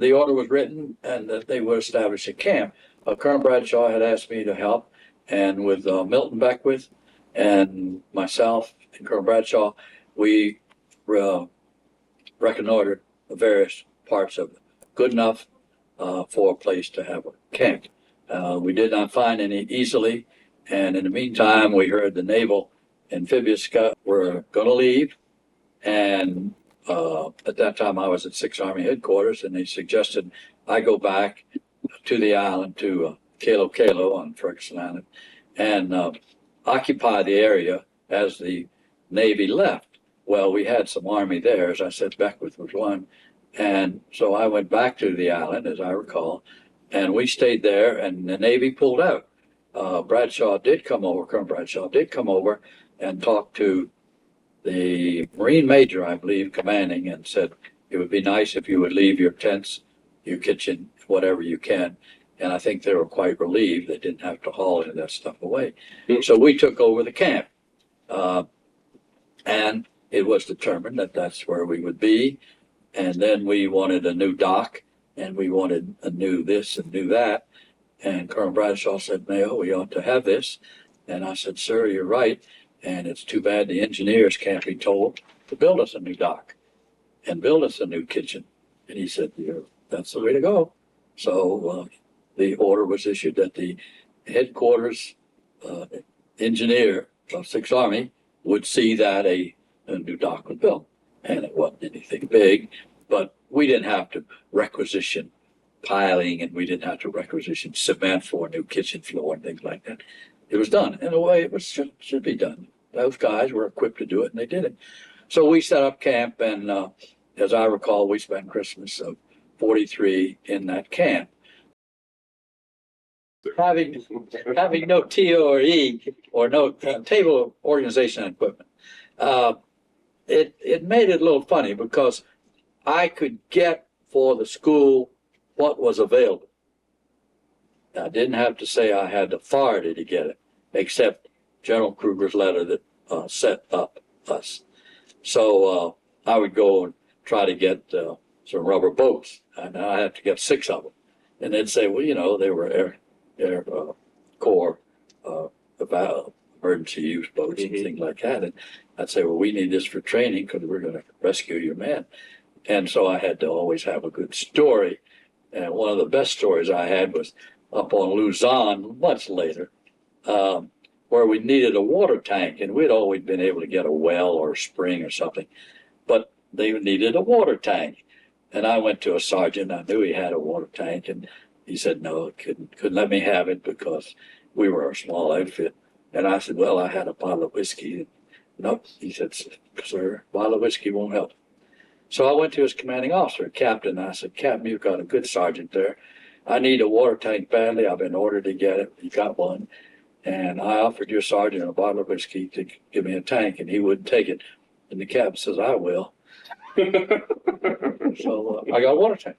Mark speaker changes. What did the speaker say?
Speaker 1: the order was written and that they would establish a camp. Colonel Bradshaw had asked me to help, and with Milton Beckwith and myself and Colonel Bradshaw, we reconnoitered the various parts of it. Good enough for a place to have a camp. We did not find any easily, and in the meantime, we heard the naval amphibious scouts were going to leave, and at that time I was at 6th Army headquarters, and they suggested I go back to the island, to Kalo on Ferguson Island, and occupy the area as the Navy left. Well, we had some Army there, as I said, Beckwith was one, and so I went back to the island, as I recall, and we stayed there, and the Navy pulled out. Bradshaw did come over, Colonel Bradshaw did come over and talk to the Marine Major, I believe, commanding, and said, it would be nice if you would leave your tents, your kitchen, whatever you can. And I think they were quite relieved they didn't have to haul any of that stuff away. So we took over the camp. And it was determined that that's where we would be. And then we wanted a new dock, and we wanted a new this and new that. And Colonel Bradshaw said, Mayo, we ought to have this. And I said, sir, you're right. And it's too bad the engineers can't be told to build us a new dock and build us a new kitchen. And he said, yeah, that's the way to go. So the order was issued that the headquarters engineer of 6th Army would see that a new dock was built. And it wasn't anything big, but we didn't have to requisition piling, and we didn't have to requisition cement for a new kitchen floor and things like that. It was done in a way it was should be done. Those guys were equipped to do it, and they did it. So we set up camp, and as I recall, we spent Christmas of '43 in that camp. Having no TOE or no table organization and equipment, it made it a little funny because I could get for the school what was available. I didn't have to say I had authority to get it, except General Kruger's letter that set up us. So I would go and try to get some rubber boats, and I had to get 6 of them. And they'd say, well, you know, they were Air Corps emergency use boats and things like that. And I'd say, well, we need this for training because we're going to rescue your men. And so I had to always have a good story. And one of the best stories I had was up on Luzon much later, where we needed a water tank, and we'd always been able to get a well or a spring or something, but they needed a water tank. And I went to a sergeant. I knew he had a water tank, and he said no, couldn't let me have it because we were a small outfit. And I said, well, I had a bottle of whiskey. Nope, he said, sir, a bottle of whiskey won't help. So I went to his commanding officer, Captain. I said, Captain, you've got a good sergeant there. I need a water tank badly. I've been ordered to get it. You got one. And I offered your sergeant a bottle of whiskey to give me a tank, and he wouldn't take it. And the captain says, I will. So I got a water tank.